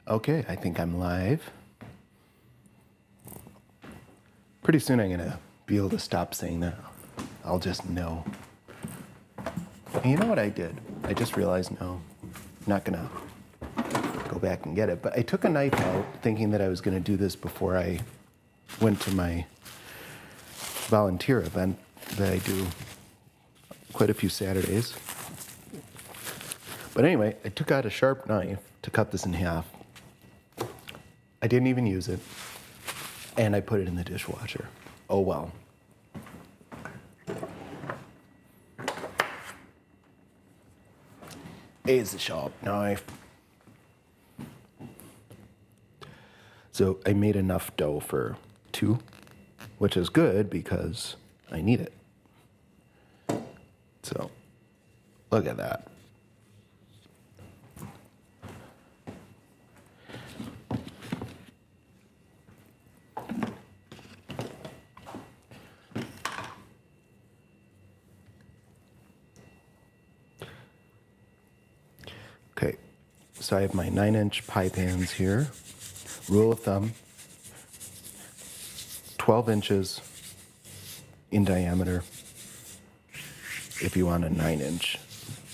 Okay, I think I'm live. Pretty soon I'm gonna be able to stop saying that. I'll just know. And you know what I did? I just realized, no, I'm not gonna go back and get it. But I took a knife out thinking that I was gonna do this before I went to my volunteer event that I do quite a few Saturdays. But anyway, I took out a sharp knife to cut this in half. I didn't even use it. And I put it in the dishwasher. Oh well. It's a sharp knife. So I made enough dough for 2, which is good because I need it. So look at that. Okay, so I have my 9-inch pie pans here. Rule of thumb, 12 inches in diameter if you want a 9-inch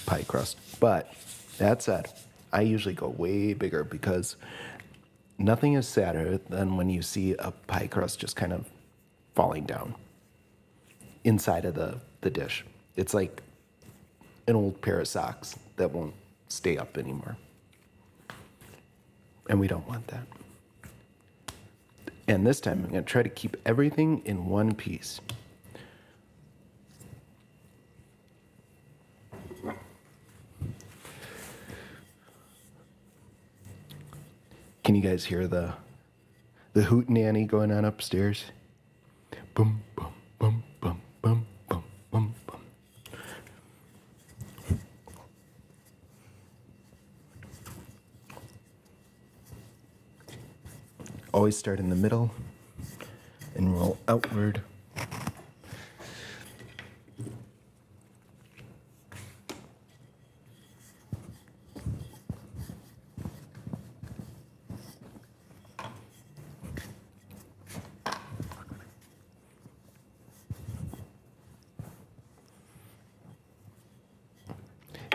pie crust. But that said, I usually go way bigger because nothing is sadder than when you see a pie crust just kind of falling down inside of the dish. It's like an old pair of socks that won't stay up anymore. And we don't want that. And this time I'm going to try to keep everything in one piece. Can you guys hear the hootenanny going on upstairs? Boom, boom, boom, boom, boom, boom, boom, boom. Always start in the middle and roll outward.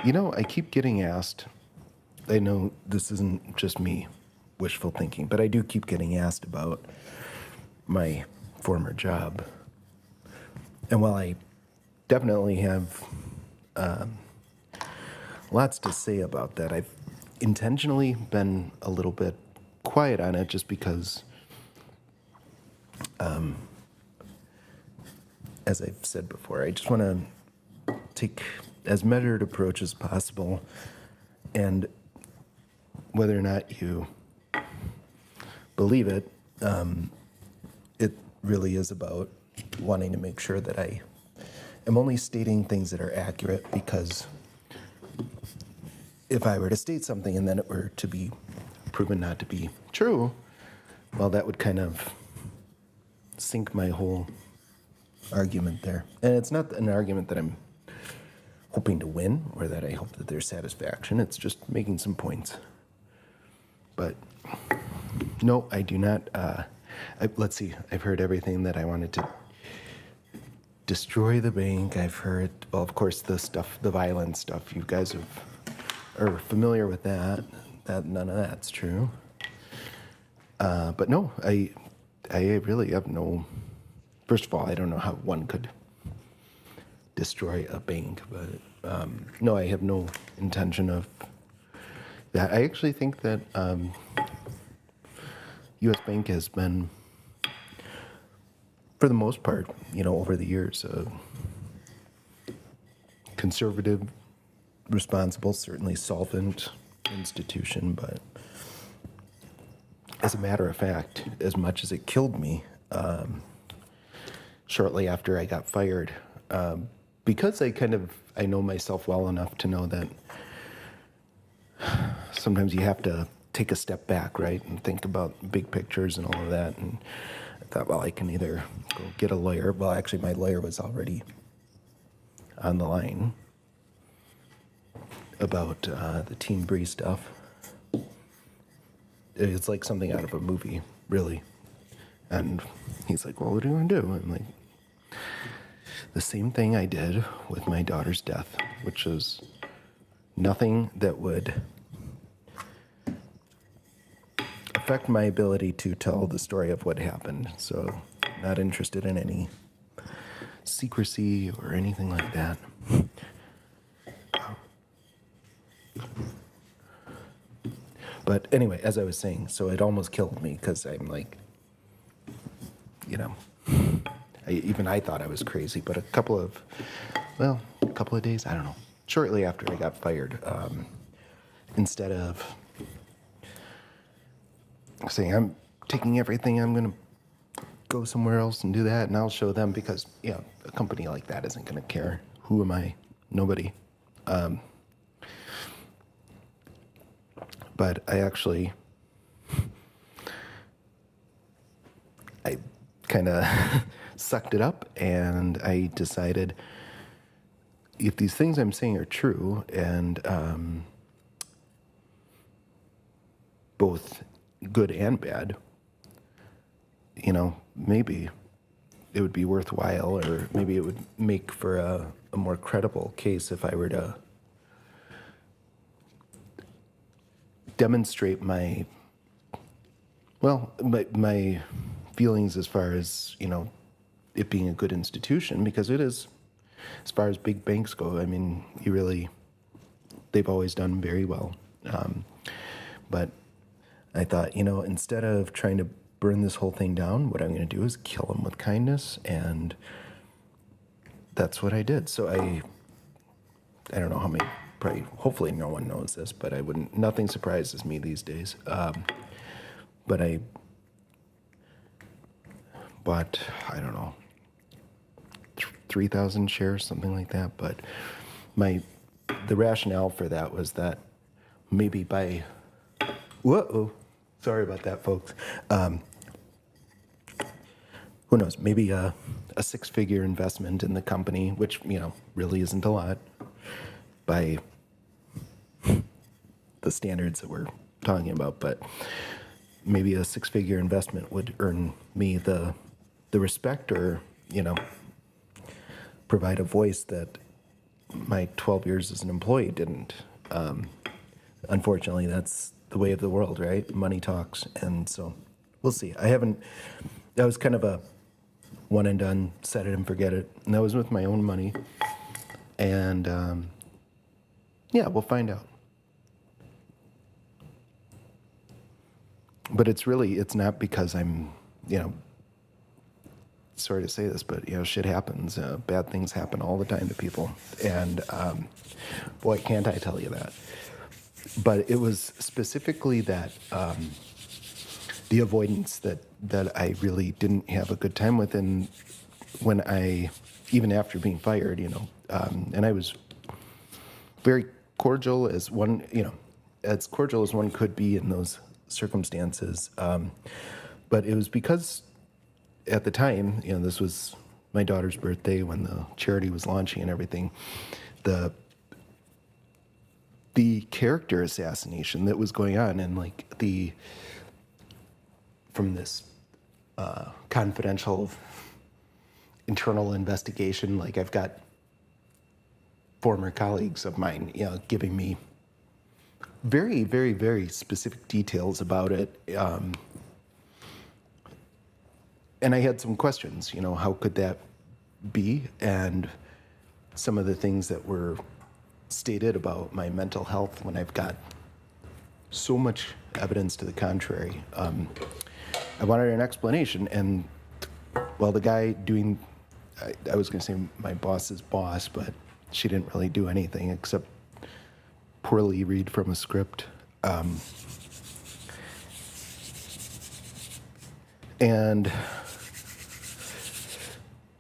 You know, I keep getting asked, I know this isn't just me wishful thinking, but I do keep getting asked about my former job. And while I definitely have lots to say about that, I've intentionally been a little bit quiet on it just because, as I've said before, I just want to take as measured approach as possible. And whether or not you believe it, it really is about wanting to make sure that I am only stating things that are accurate, because if I were to state something and then it were to be proven not to be true, well, that would kind of sink my whole argument there. And it's not an argument that I'm hoping to win or that I hope that there's satisfaction. It's just making some points. But no, I do not. Let's see. I've heard everything that I wanted to. Destroy the bank. I've heard, well, of course, the violent stuff. You guys are familiar with that. That none of that's true. But no, I really have no. First of all, I don't know how one could destroy a bank, but no, I have no intention of that. I actually think that U.S. Bank has been, for the most part, over the years, conservative, responsible, certainly solvent institution. But as a matter of fact, as much as it killed me shortly after I got fired, because I know myself well enough to know that sometimes you have to take a step back, right, and think about big pictures and all of that. And I thought, well, I can either go get a lawyer. Well, actually, my lawyer was already on the line about the Team Bree stuff. It's like something out of a movie, really. And he's like, well, what do you want to do? I'm like, the same thing I did with my daughter's death, which is nothing that would affect my ability to tell the story of what happened. So, not interested in any secrecy or anything like that. But anyway, as I was saying, so it almost killed me because I'm like, you know, I thought I was crazy. But a couple of days, I don't know, shortly after I got fired, instead of saying I'm taking everything, I'm going to go somewhere else and do that, and I'll show them because, a company like that isn't going to care. Who am I? Nobody. But I kind of sucked it up, and I decided if these things I'm saying are true, and both good and bad, maybe it would be worthwhile, or maybe it would make for a more credible case if I were to demonstrate my feelings as far as, it being a good institution, because it is, as far as big banks go. I mean, they've always done very well. But I thought, instead of trying to burn this whole thing down, what I'm going to do is kill them with kindness, and that's what I did. So I don't know how many, hopefully no one knows this, but nothing surprises me these days. But I bought, I don't know, 3,000 shares, something like that. But the rationale for that was that maybe sorry about that, folks. Who knows? Maybe a six-figure investment in the company, which really isn't a lot by the standards that we're talking about, but maybe a six-figure investment would earn me the respect, or provide a voice that my 12 years as an employee didn't. Unfortunately, that's the way of the world, right? Money talks, and so we'll see. That was kind of a one and done, set it and forget it, and that was with my own money, and we'll find out. But it's not because I'm, sorry to say this, but, shit happens. Bad things happen all the time to people. And, boy, can't I tell you that. But it was specifically that, the avoidance that I really didn't have a good time with. And even after being fired, and I was very cordial as one could be in those circumstances. But it was because at the time, this was my daughter's birthday when the charity was launching and everything, the character assassination that was going on, and from this confidential internal investigation, I've got former colleagues of mine, giving me very, very, very specific details about it. And I had some questions, how could that be? And some of the things that were stated about my mental health when I've got so much evidence to the contrary. I wanted an explanation, and the guy I was going to say my boss's boss, but she didn't really do anything except poorly read from a script.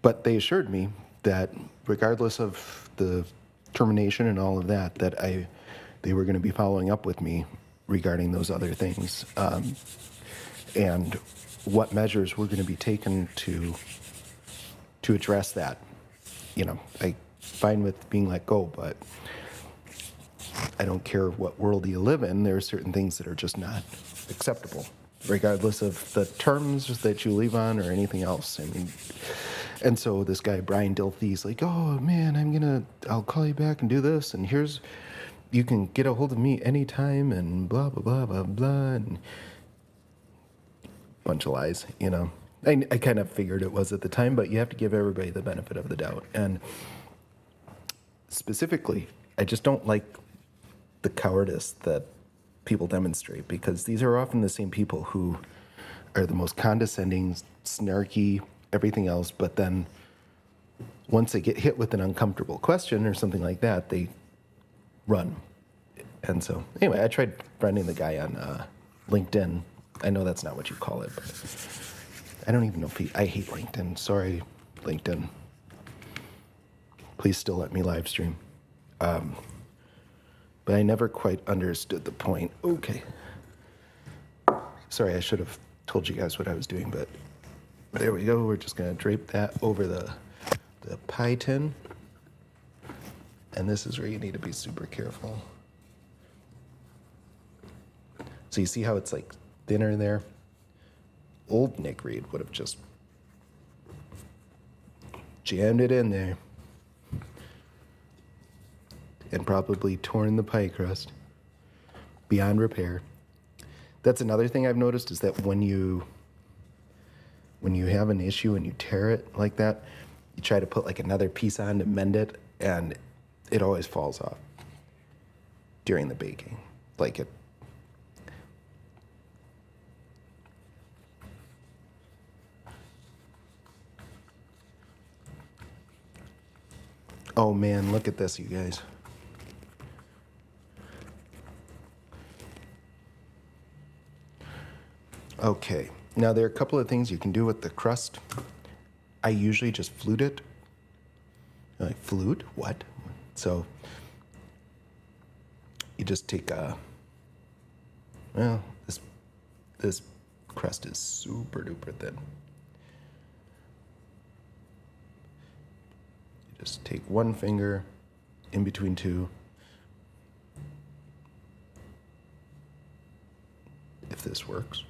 But they assured me that regardless of the termination and all of that, they were going to be following up with me regarding those other things, and what measures were going to be taken to address that. I fine with being let go, but I don't care what world you live in, there are certain things that are just not acceptable, regardless of the terms that you leave on or anything else. I mean, and so this guy, Brian Dilthey's like, oh man, I'll call you back and do this, and you can get a hold of me anytime, and blah, blah, blah, blah, blah, and bunch of lies, you know. I kind of figured it was at the time, but you have to give everybody the benefit of the doubt. And specifically, I just don't like the cowardice that people demonstrate, because these are often the same people who are the most condescending, snarky, everything else, but then once they get hit with an uncomfortable question or something like that, they run. And so, anyway, I tried friending the guy on LinkedIn. I know that's not what you call it, but I don't even know if I hate LinkedIn. Sorry, LinkedIn. Please still let me live stream. But I never quite understood the point. Okay. Sorry, I should have told you guys what I was doing, but there we go. We're just going to drape that over the pie tin. And this is where you need to be super careful. So you see how it's like thinner there? Old Nick Reed would have just jammed it in there and probably torn the pie crust beyond repair. That's another thing I've noticed, is that when you have an issue and you tear it like that, you try to put like another piece on to mend it, and it always falls off during the baking. Like it. Oh man, look at this, you guys. Okay, now there are a couple of things you can do with the crust. I usually just flute it. Like, flute? What? So you just take this crust is super duper thin. You just take one finger in between two. If this works.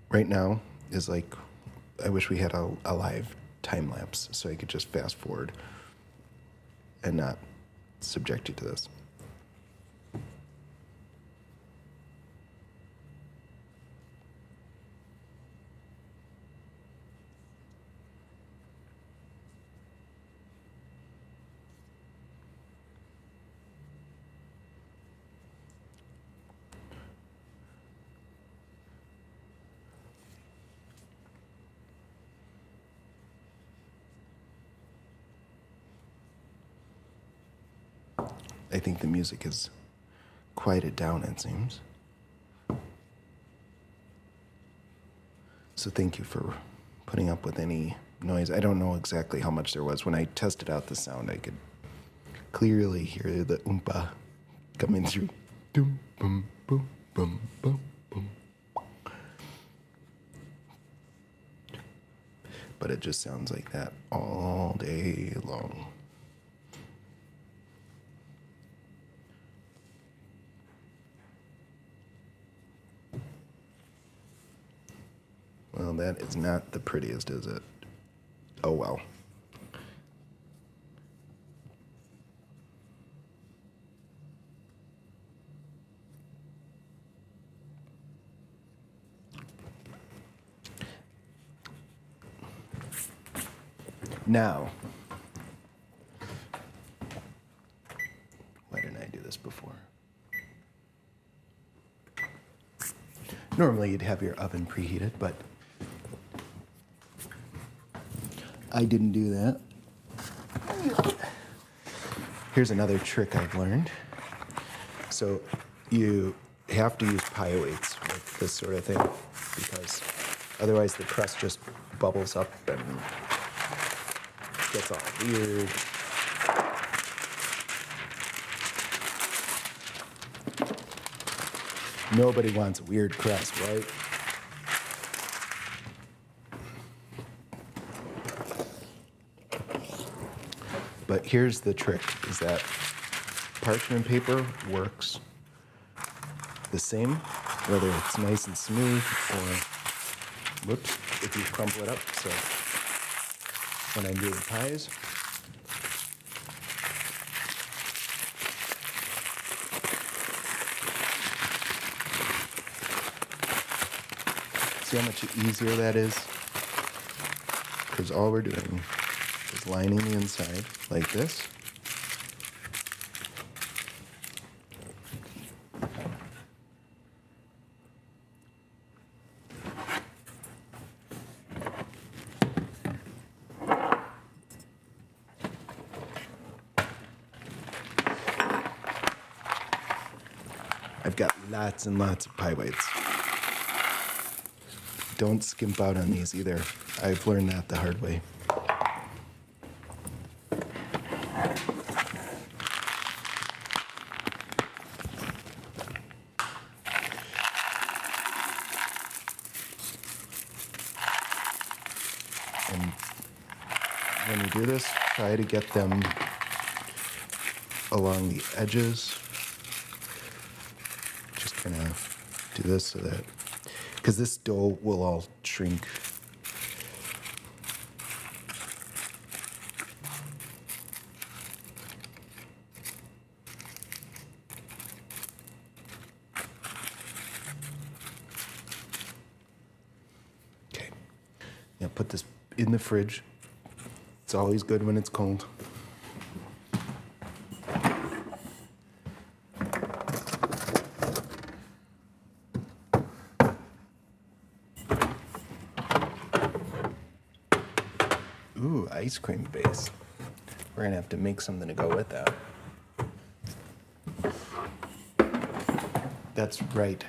Right now is like, I wish we had a live time lapse so I could just fast forward and not subject you to this. I think the music has quieted down, it seems. So thank you for putting up with any noise. I don't know exactly how much there was. When I tested out the sound, I could clearly hear the oompa coming through. Doom, boom, boom, boom, boom, boom. But it just sounds like that all day long. Well, that is not the prettiest, is it? Oh, well. Now, why didn't I do this before? Normally, you'd have your oven preheated, but I didn't do that. Here's another trick I've learned. So you have to use pie weights with this sort of thing, because otherwise the crust just bubbles up and gets all weird. Nobody wants a weird crust, right? But here's the trick, is that parchment paper works the same, whether it's nice and smooth or, whoops, if you crumple it up. So when I do the pies, see how much easier that is? Because all we're doing is lining the inside like this. I've got lots and lots of pie whites. Don't skimp out on these either. I've learned that the hard way. And when you do this, try to get them along the edges. Just kind of do this so that, because this dough will all shrink. Okay, now put this in the fridge. It's always good when it's cold. Ooh, ice cream base. We're gonna have to make something to go with that. That's right.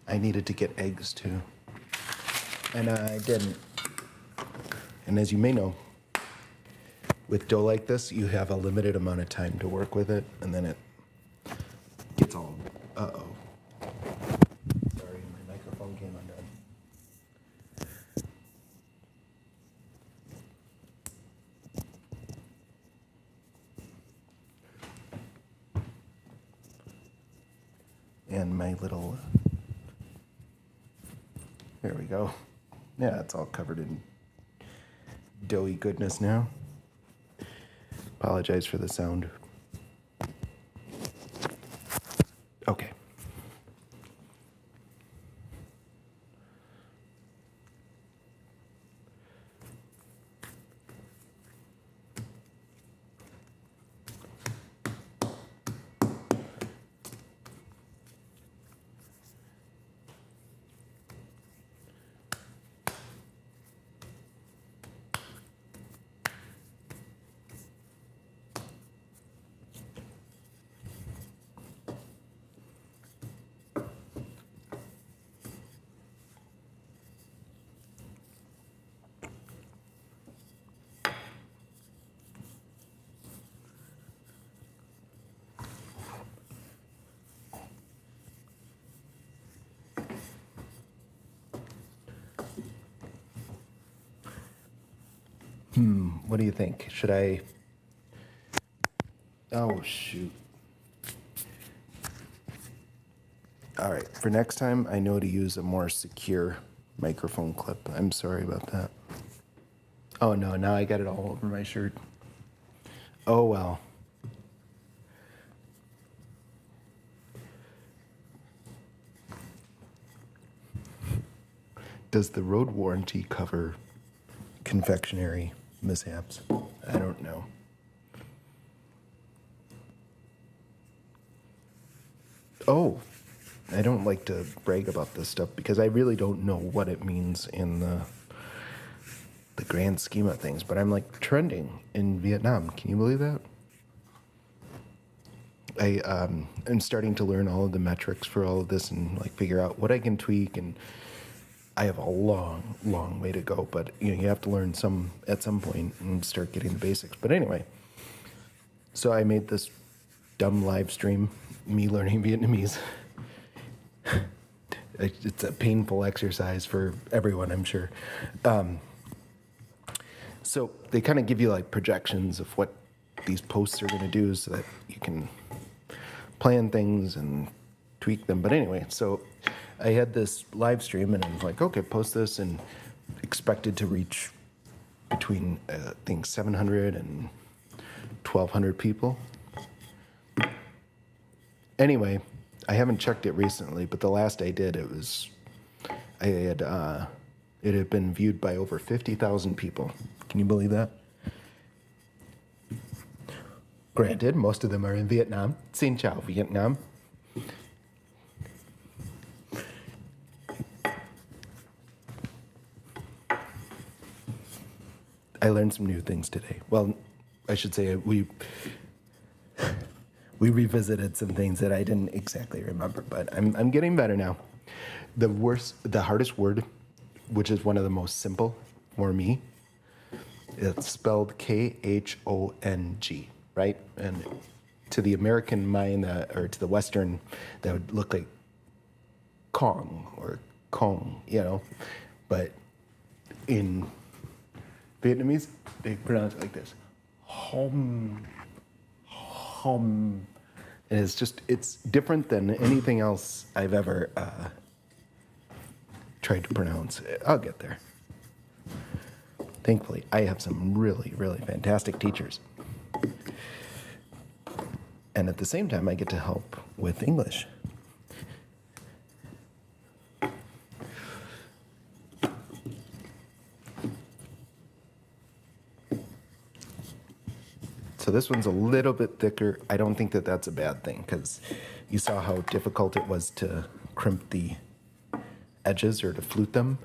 I needed to get eggs too. And I didn't. And as you may know, with dough like this, you have a limited amount of time to work with it, and then it gets all, uh-oh. Sorry, my microphone came undone. And my little, there we go. Yeah, it's all covered in doughy goodness now. Apologize for the sound. Okay. What do you think? Should I? Oh, shoot. All right, for next time, I know to use a more secure microphone clip. I'm sorry about that. Oh, no, now I got it all over my shirt. Oh, well. Does the road warranty cover confectionery mishaps? I don't know. Oh, I don't like to brag about this stuff because I really don't know what it means in the grand scheme of things, but I'm like trending in Vietnam. Can you believe that? I am starting to learn all of the metrics for all of this and like figure out what I can tweak, and I have a long, long way to go, but you know, you have to learn some at some point and start getting the basics. But anyway, so I made this dumb live stream, me learning Vietnamese. It's a painful exercise for everyone, I'm sure. So they kind of give you like projections of what these posts are going to do so that you can plan things and tweak them. But anyway, so I had this live stream and I was like, okay, post this, and expected to reach between, I think, 700 and 1,200 people. Anyway, I haven't checked it recently, but the last I did, it had been viewed by over 50,000 people. Can you believe that? Granted, most of them are in Vietnam. Xin chào, Vietnam. I learned some new things today. Well, I should say we revisited some things that I didn't exactly remember, but I'm getting better now. The hardest word, which is one of the most simple for me, it's spelled Khong, right? And to the American mind, or to the Western, that would look like Kong or Kong, But in Vietnamese, they pronounce it like this: Hom, Hom. And it's different than anything else I've ever tried to pronounce. I'll get there. Thankfully, I have some really, really fantastic teachers. And at the same time, I get to help with English. So this one's a little bit thicker. I don't think that that's a bad thing, because you saw how difficult it was to crimp the edges or to flute them.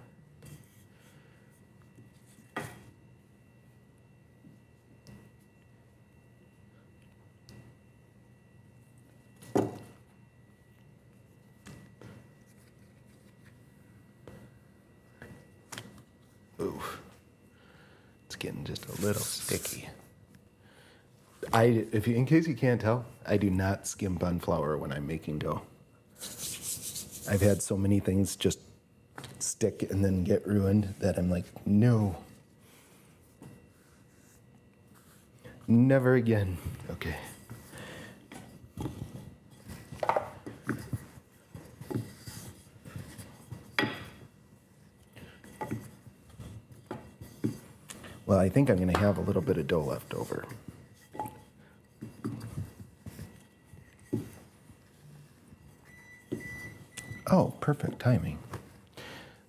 Ooh, it's getting just a little sticky. In case you can't tell, I do not skimp on flour when I'm making dough. I've had so many things just stick and then get ruined that I'm like, no. Never again. Okay. Well, I think I'm going to have a little bit of dough left over. Oh, perfect timing.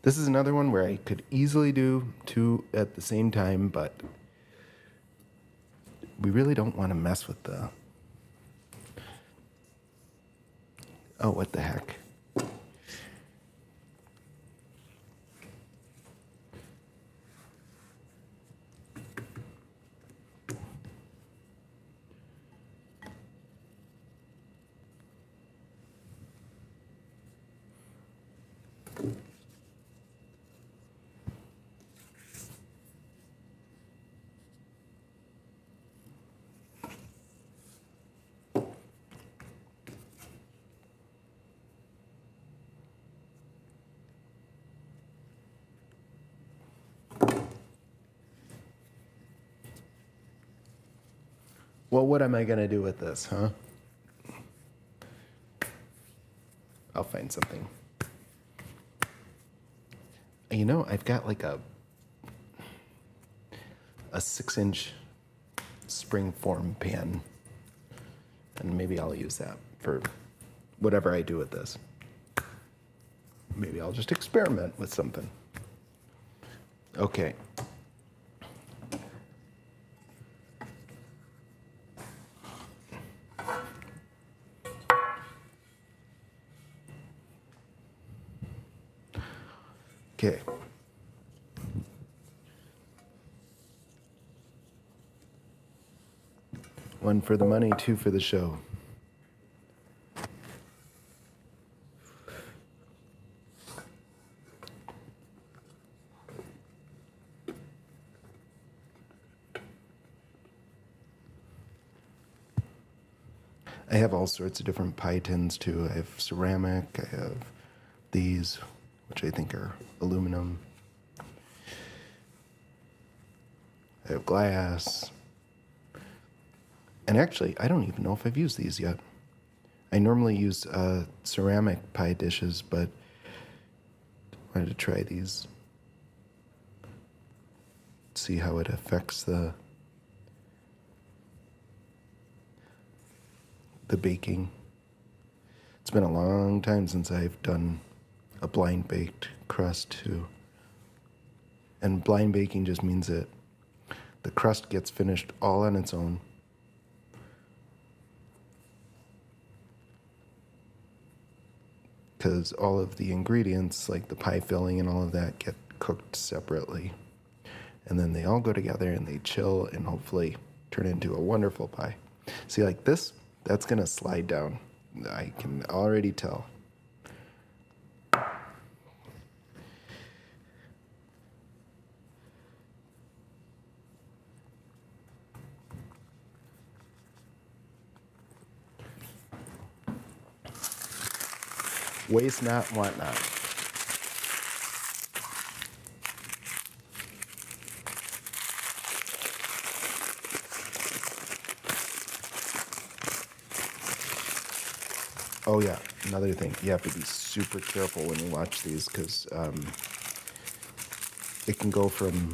This is another one where I could easily do two at the same time, but we really don't want to mess with the... Oh, what the heck. Well, what am I going to do with this, huh? I'll find something. I've got like a 6-inch spring form pan, and maybe I'll use that for whatever I do with this. Maybe I'll just experiment with something. Okay. Okay. One for the money, two for the show. I have all sorts of different pie tins too. I have ceramic, I have these, which I think are aluminum. I have glass. And actually, I don't even know if I've used these yet. I normally use ceramic pie dishes, but I wanted to try these. See how it affects the baking. It's been a long time since I've done a blind baked crust too. And blind baking just means that the crust gets finished all on its own. Because all of the ingredients, like the pie filling and all of that, get cooked separately. And then they all go together and they chill and hopefully turn into a wonderful pie. See, like this, that's gonna slide down. I can already tell. Waste not, want not. Oh yeah, another thing, you have to be super careful when you watch these because it can go from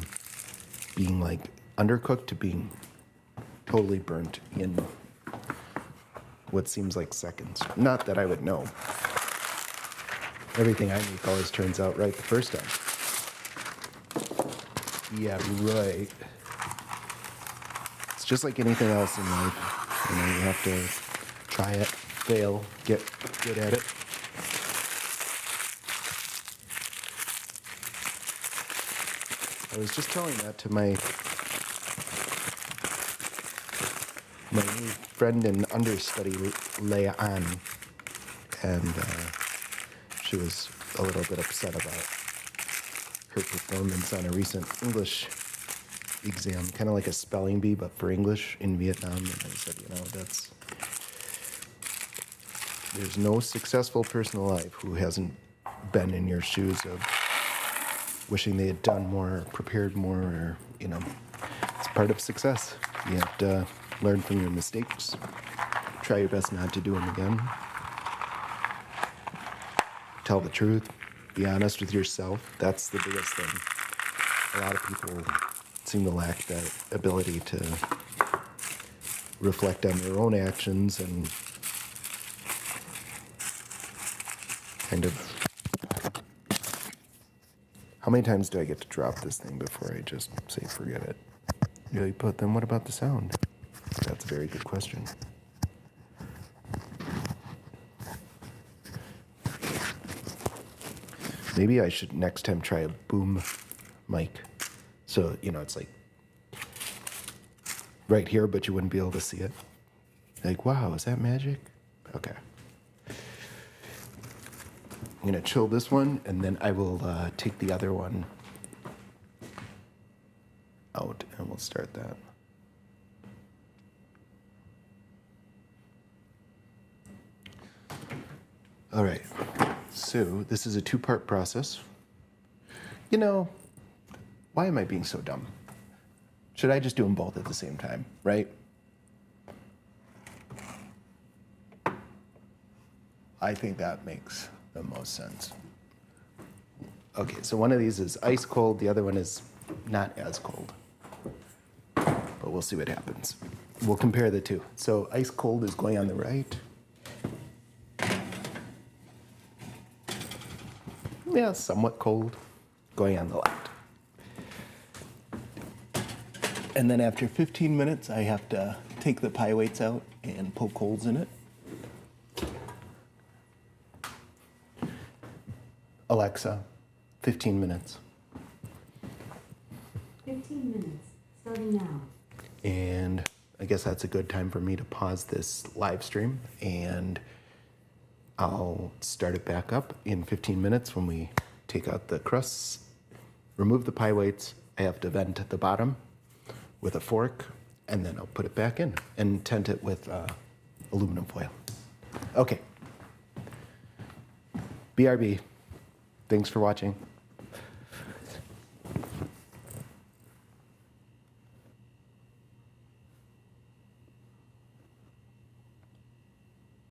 being like undercooked to being totally burnt in what seems like seconds. Not that I would know. Everything I make always turns out right the first time. Yeah, right. It's just like anything else in life. You know, you have to try it, fail, get good at it. I was just telling that to my new friend and understudy, Leia Ann, and she was a little bit upset about her performance on a recent English exam, kind of like a spelling bee, but for English in Vietnam. And I said, you know, there's no successful person alive who hasn't been in your shoes of wishing they had done more, prepared more, or, you know, it's part of success. You have to learn from your mistakes, try your best not to do them again, tell the truth, be honest with yourself. That's the biggest thing. A lot of people seem to lack that ability to reflect on their own actions and kind of... How many times do I get to drop this thing before I just say forget it? Really, but then what about the sound? That's a very good question. Maybe I should next time try a boom mic. So, you know, it's like right here, but you wouldn't be able to see it. Like, wow, is that magic? Okay. I'm gonna chill this one, and then I will take the other one out, and we'll start that. All right, so this is a two-part process. You know, why am I being so dumb? Should I just do them both at the same time, right? I think that makes the most sense. Okay, so one of these is ice cold, the other one is not as cold. But we'll see what happens. We'll compare the two. So ice cold is going on the right. Yeah, somewhat cold, going on the left. And then after 15 minutes, I have to take the pie weights out and poke holes in it. Alexa, 15 minutes. 15 minutes, starting now. And I guess that's a good time for me to pause this live stream, and I'll start it back up in 15 minutes when we take out the crusts, remove the pie weights. I have to vent at the bottom with a fork, and then I'll put it back in and tent it with aluminum foil. Okay. BRB. Thanks for watching.